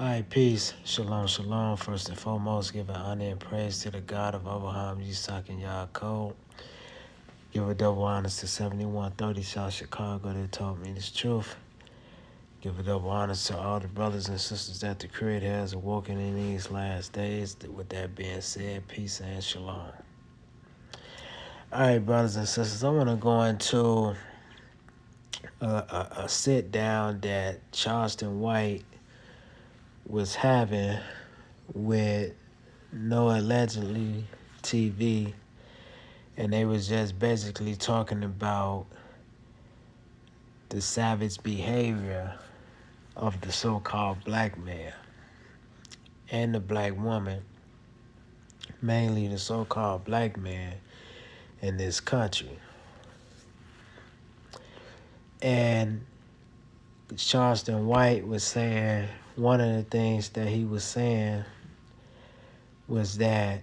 All right, peace. Shalom, shalom. First and foremost, giving honor and praise to the God of Abraham, Yitzhak, and Yaakov. Give a double honors to 7130 South Chicago that told me this truth. Give a double honors to all the brothers and sisters that the Creator has awoken in these last days. With that being said, peace and shalom. All right, brothers and sisters, I want to go into a sit down that Charleston White was having with No Allegedly TV, and they was just basically talking about the savage behavior of the so-called black man and the black woman, mainly the so-called black man in this country. And Charleston White was saying, one of the things that he was saying was that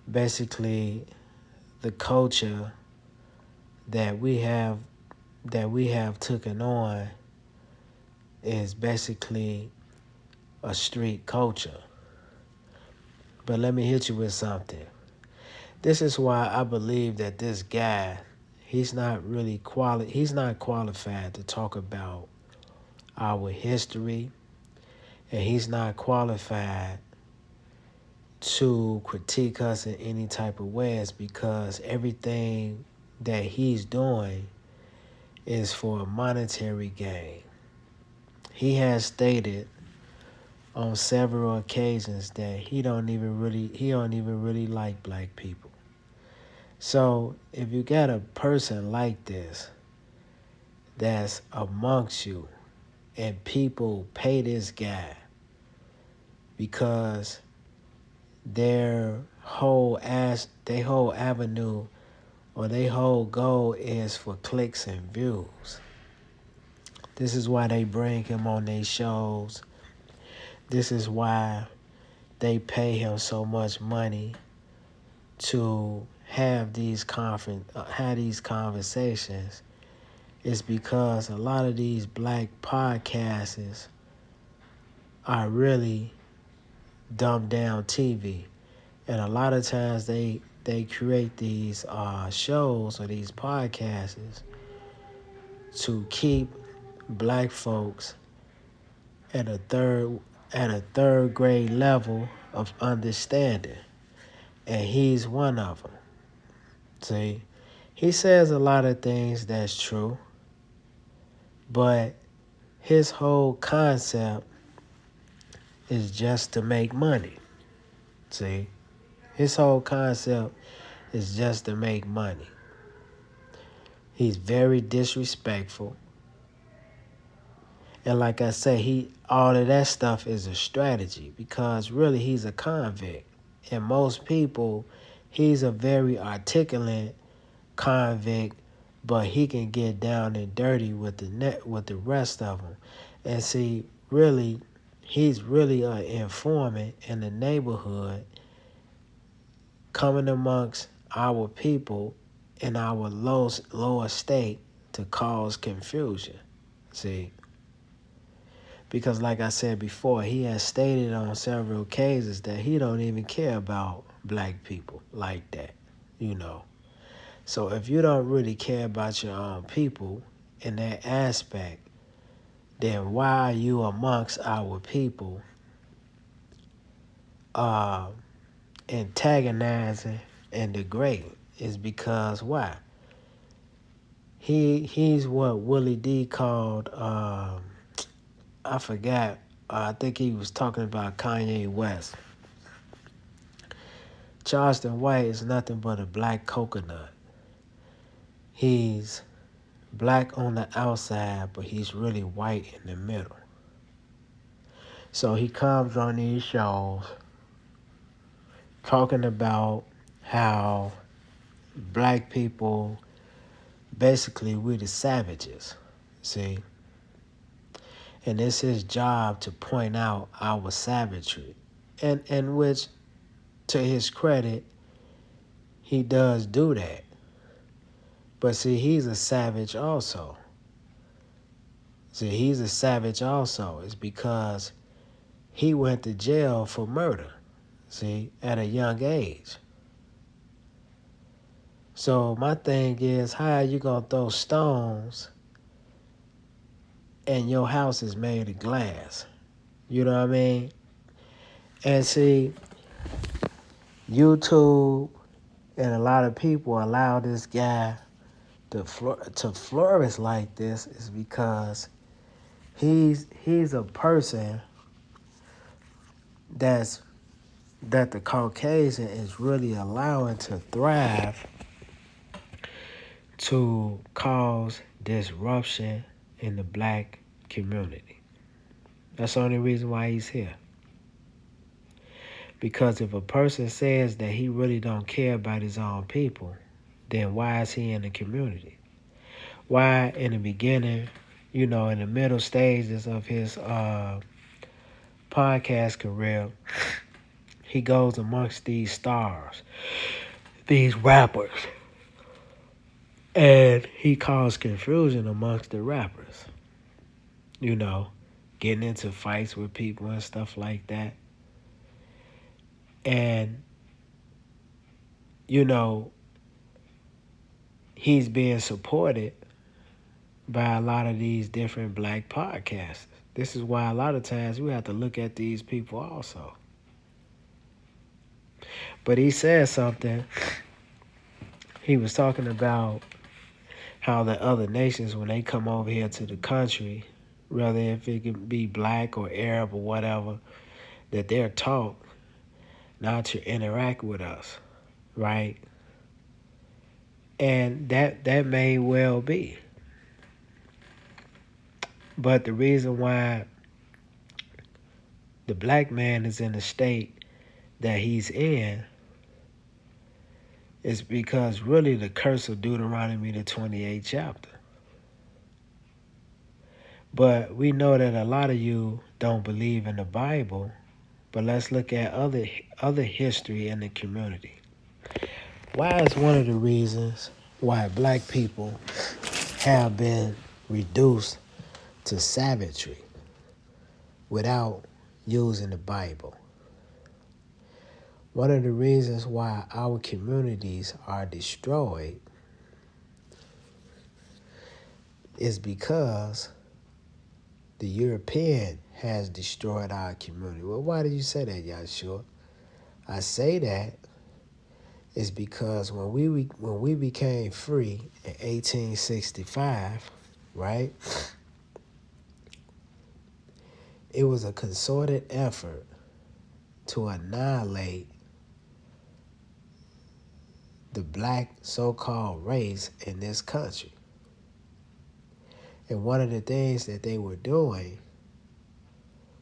basically the culture that we have taken on is basically a street culture. But let me hit you with something. This is why I believe that this guy, he's not qualified to talk about our history, and he's not qualified to critique us in any type of ways, because everything that he's doing is for a monetary gain. He has stated on several occasions that he don't even really like black people. So if you got a person like this that's amongst you, and people pay this guy because their whole avenue or their whole goal is for clicks and views. This is why they bring him on their shows. This is why they pay him so much money to have these conversations. It's because a lot of these black podcasters are really dumbed down TV. And a lot of times they create these shows or these podcasts to keep black folks at a third grade level of understanding, and he's one of them. See, he says a lot of things that's true, but his whole concept is just to make money. See, his whole concept is just to make money. He's very disrespectful. And like I say, all of that stuff is a strategy, because really he's a convict. And most people, he's a very articulate convict, but he can get down and dirty with the rest of them. And see, really, he's really an informant in the neighborhood, coming amongst our people in our lower state to cause confusion. See? Because like I said before, he has stated on several occasions that he don't even care about black people like that, So if you don't really care about your own people in that aspect, then why are you amongst our people antagonizing and degrading? Is because why? He's what Willie D called, I forgot, I think he was talking about Kanye West. Charleston White is nothing but a black coconut. He's black on the outside, but he's really white in the middle. So he comes on these shows talking about how black people, basically we're the savages, see? And it's his job to point out our savagery. And which, to his credit, he does do that. But see, he's a savage also. It's because he went to jail for murder, see, at a young age. So my thing is, how are you gonna throw stones and your house is made of glass? You know what I mean? And see, YouTube and a lot of people allow this guy to flourish like this is because he's a person that the Caucasian is really allowing to thrive, to cause disruption in the black community. That's the only reason why he's here. Because if a person says that he really don't care about his own people, then why is he in the community? Why in the beginning, in the middle stages of his podcast career, he goes amongst these stars, these rappers, and he caused confusion amongst the rappers, getting into fights with people and stuff like that. And, he's being supported by a lot of these different black podcasters. This is why a lot of times we have to look at these people also. But he said something. He was talking about how the other nations, when they come over here to the country, whether if it can be black or Arab or whatever, that they're taught not to interact with us, right? And that may well be. But the reason why the black man is in the state that he's in is because really the curse of Deuteronomy, the 28th chapter. But we know that a lot of you don't believe in the Bible, but let's look at other history in the community. Why is one of the reasons why black people have been reduced to savagery without using the Bible? One of the reasons why our communities are destroyed is because the European has destroyed our community. Well, why did you say that, Yahshua? I say that is because when we became free in 1865, right? It was a concerted effort to annihilate the black so-called race in this country. And one of the things that they were doing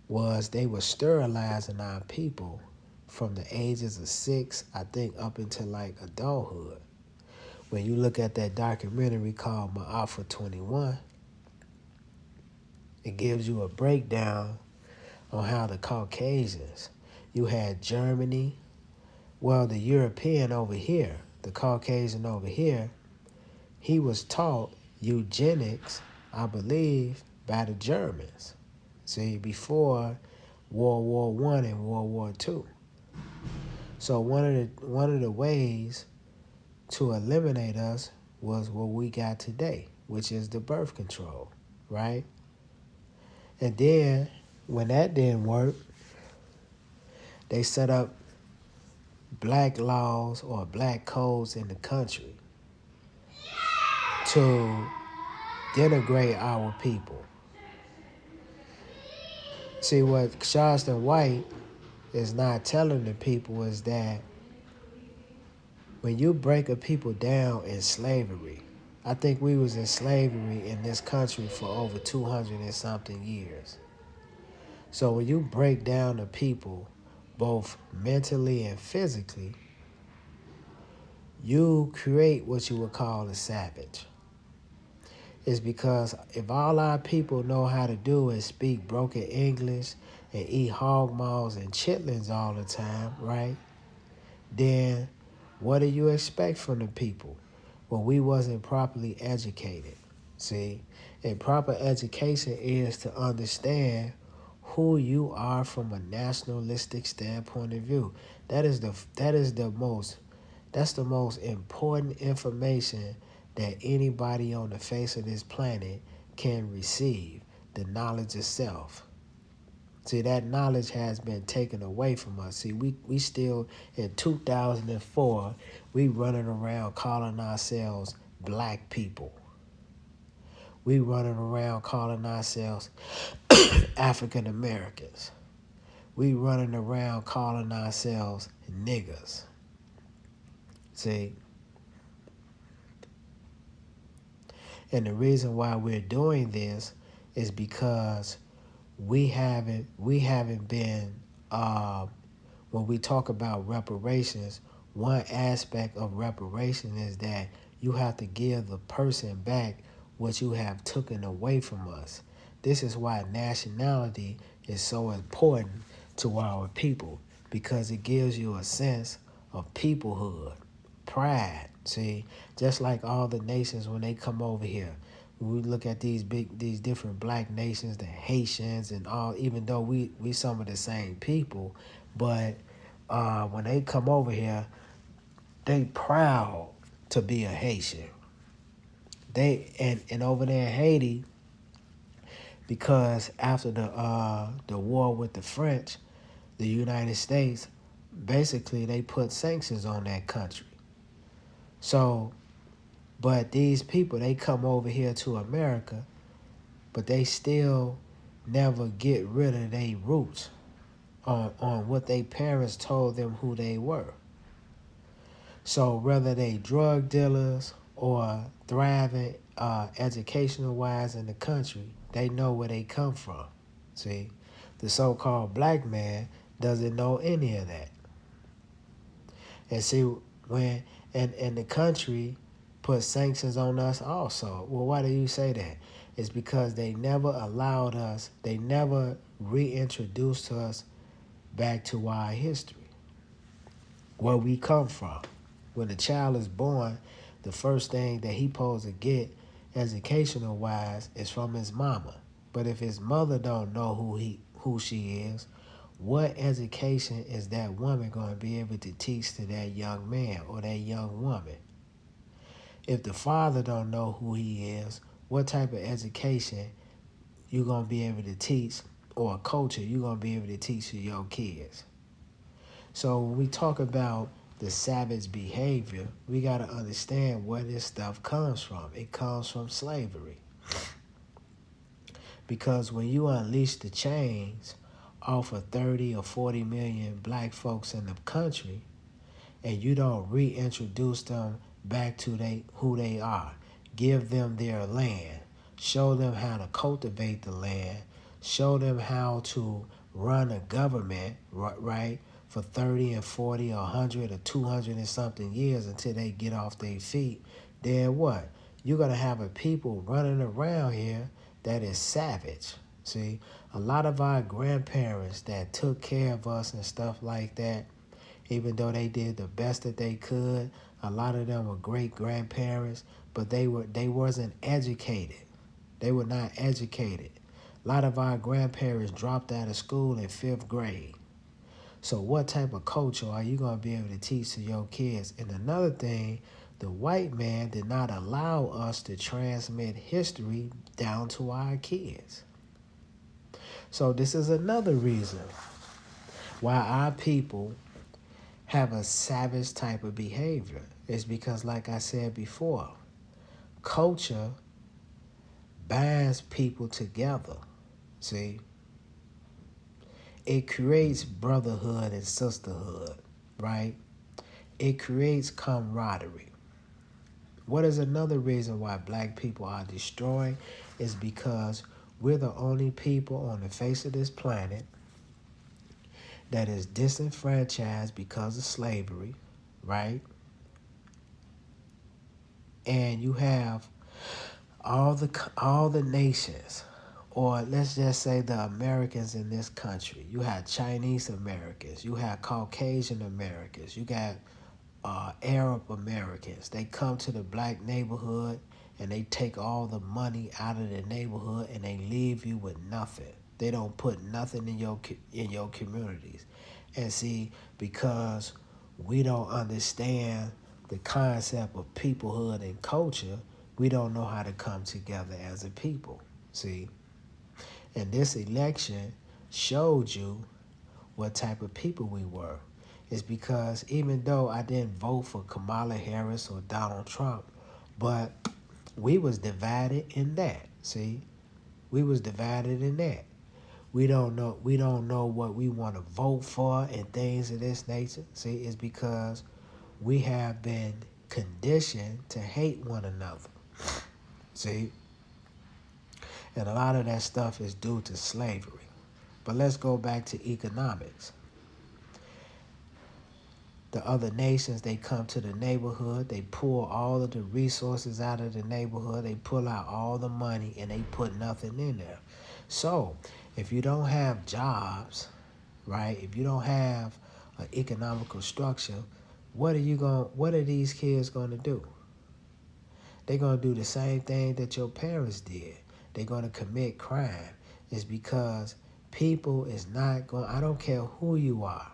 was they were sterilizing our people from the ages of 6, I think, up until like adulthood. When you look at that documentary called Ma'afa 21, it gives you a breakdown on how the Caucasians, you had Germany, well, the European over here, the Caucasian over here, he was taught eugenics, I believe, by the Germans. See, before World War I and World War II. So one of the ways to eliminate us was what we got today, which is the birth control, right? And then when that didn't work, they set up black laws or black codes in the country to denigrate our people. See, what Charleston White is not telling the people is that when you break a people down in slavery, I think we was in slavery in this country for over 200 and something years. So when you break down the people, both mentally and physically, you create what you would call a savage. It's because if all our people know how to do is speak broken English and eat hog maws and chitlins all the time, right? Then what do you expect from the people when we wasn't properly educated? See, and proper education is to understand who you are from a nationalistic standpoint of view. That's the most important information that anybody on the face of this planet can receive. The knowledge of self. See, that knowledge has been taken away from us. See, we still in 2004, we running around calling ourselves black people. We running around calling ourselves African Americans. We running around calling ourselves niggas. See, and the reason why we're doing this is because we haven't been when we talk about reparations, one aspect of reparation is that you have to give the person back what you have taken away from us. This is why nationality is so important to our people, because it gives you a sense of peoplehood, pride. See, just like all the nations when they come over here, when we look at these different black nations, the Haitians and all, even though we some of the same people, but when they come over here, they proud to be a Haitian. And over there in Haiti, because after the war with the French, the United States, basically they put sanctions on that country. So, but these people, they come over here to America, but they still never get rid of their roots on what their parents told them who they were. So whether they drug dealers or thriving educational wise in the country, they know where they come from. See, the so-called black man doesn't know any of that. And see, when and the country put sanctions on us also. Well, why do you say that? It's because they never allowed us, they never reintroduced us back to our history, where we come from. When a child is born, the first thing that he supposed to get, educational wise, is from his mama. But if his mother don't know who she is, what education is that woman going to be able to teach to that young man or that young woman? If the father don't know who he is, what type of education you going to be able to teach, or a culture you going to be able to teach to your kids? So when we talk about the savage behavior, we got to understand where this stuff comes from. It comes from slavery. Because when you unleash the chains off of 30 or 40 million black folks in the country, and you don't reintroduce them back to who they are, give them their land, show them how to cultivate the land, show them how to run a government, right, for 30 and 40 or 100 or 200 and something years until they get off their feet, then what? You're going to have a people running around here that is savage. See, a lot of our grandparents that took care of us and stuff like that, even though they did the best that they could, a lot of them were great grandparents, but they wasn't educated. They were not educated. A lot of our grandparents dropped out of school in 5th grade. So what type of culture are you going to be able to teach to your kids? And another thing, the white man did not allow us to transmit history down to our kids. So this is another reason why our people have a savage type of behavior. It's because, like I said before, culture binds people together. See? It creates brotherhood and sisterhood, right? It creates camaraderie. What is another reason why black people are destroyed is because we're the only people on the face of this planet that is disenfranchised because of slavery, right? And you have all the nations, or let's just say the Americans in this country. You have Chinese Americans, you have Caucasian Americans, you got Arab Americans. They come to the black neighborhood and they take all the money out of the neighborhood and they leave you with nothing. They don't put nothing in your communities. And see, because we don't understand the concept of peoplehood and culture, we don't know how to come together as a people. See, and this election showed you what type of people we were. It's because even though I didn't vote for Kamala Harris or Donald Trump, but we was divided in that. See, we was divided in that. We don't know what we want to vote for and things of this nature. See, it's because we have been conditioned to hate one another. See, and a lot of that stuff is due to slavery. But let's go back to economics. The other nations, they come to the neighborhood, they pull all of the resources out of the neighborhood, they pull out all the money, and they put nothing in there. So if you don't have jobs, right, if you don't have an economical structure, what are these kids gonna do? They're gonna do the same thing that your parents did. They're gonna commit crime. It's because people is not going, I don't care who you are,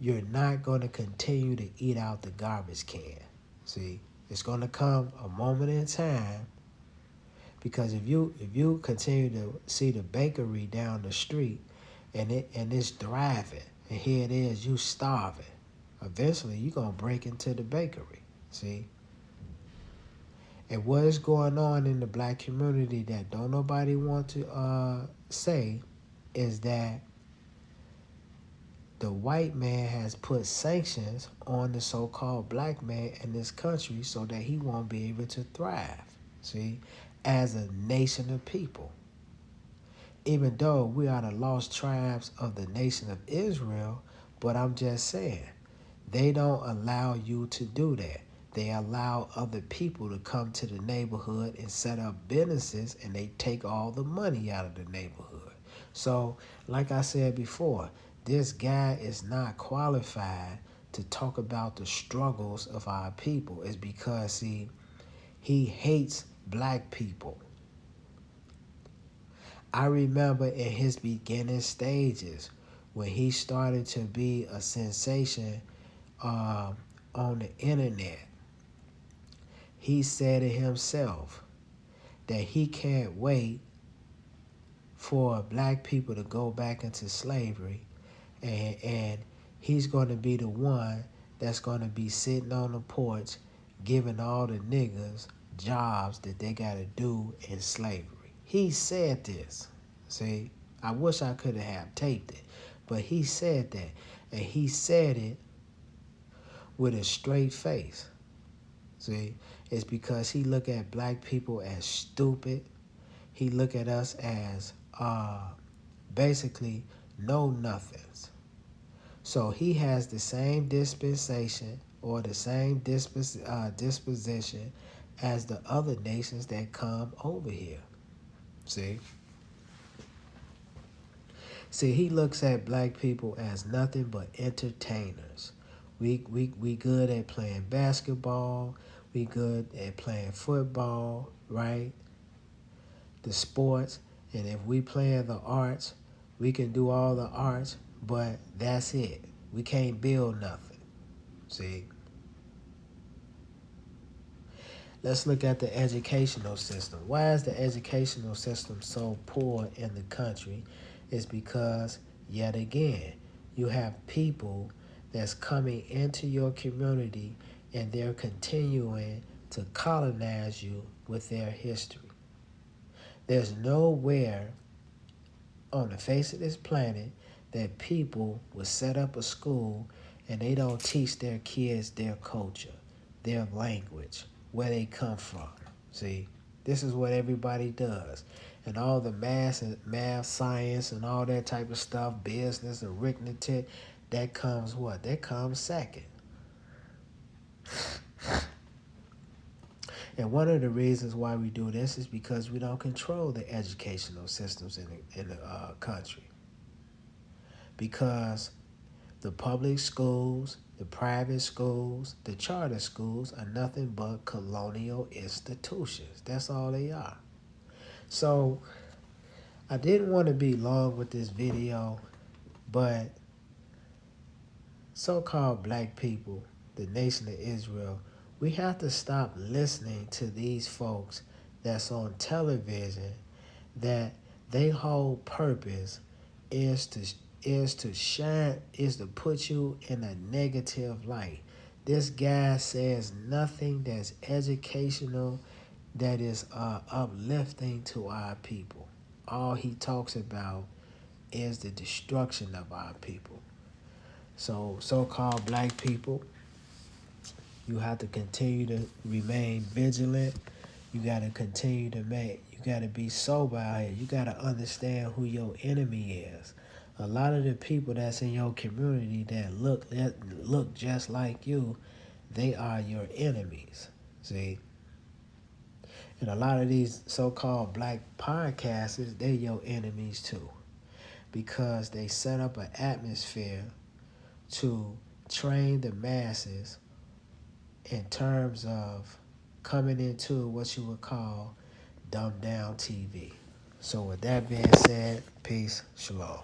you're not going to continue to eat out the garbage can. See, it's going to come a moment in time, because if you continue to see the bakery down the street and it's thriving, and here it is, you starving, eventually you're going to break into the bakery. See, and what is going on in the black community that don't nobody want to say is that the white man has put sanctions on the so-called black man in this country so that he won't be able to thrive, see, as a nation of people. Even though we are the lost tribes of the nation of Israel, but I'm just saying, they don't allow you to do that. They allow other people to come to the neighborhood and set up businesses, and they take all the money out of the neighborhood. So, like I said before, this guy is not qualified to talk about the struggles of our people. It's because, see, he hates black people. I remember in his beginning stages when he started to be a sensation on the internet, he said it himself that he can't wait for black people to go back into slavery, and he's going to be the one that's going to be sitting on the porch giving all the niggas jobs that they got to do in slavery. He said this. See, I wish I could have taped it, but he said that, and he said it with a straight face. See, it's because he look at black people as stupid. He look at us as basically know nothings. So he has the same dispensation or the same disposition as the other nations that come over here. See, he looks at black people as nothing but entertainers. We good at playing basketball. We good at playing football, right? The sports. And if we play in the arts, we can do all the arts, but that's it. We can't build nothing. See? Let's look at the educational system. Why is the educational system so poor in the country? It's because, yet again, you have people that's coming into your community and they're continuing to colonize you with their history. There's nowhere on the face of this planet that people will set up a school and they don't teach their kids their culture, their language, where they come from. See, this is what everybody does. And all the math, science, and all that type of stuff, business, arithmetic, that comes what? That comes second. And one of the reasons why we do this is because we don't control the educational systems in the country. Because the public schools, the private schools, the charter schools are nothing but colonial institutions. That's all they are. So I didn't want to be long with this video, but so-called black people, the nation of Israel, we have to stop listening to these folks that's on television that they whole purpose is to shine, is to put you in a negative light. This guy says nothing that's educational, that is uplifting to our people. All he talks about is the destruction of our people. So so-called black people, you have to continue to remain vigilant. You got to continue to you got to be sober out here. You got to understand who your enemy is. A lot of the people that's in your community that look just like you, they are your enemies. See? And a lot of these so-called black podcasters, they're your enemies too. Because they set up an atmosphere to train the masses in terms of coming into what you would call dumbed down TV. So with that being said, peace, shalom.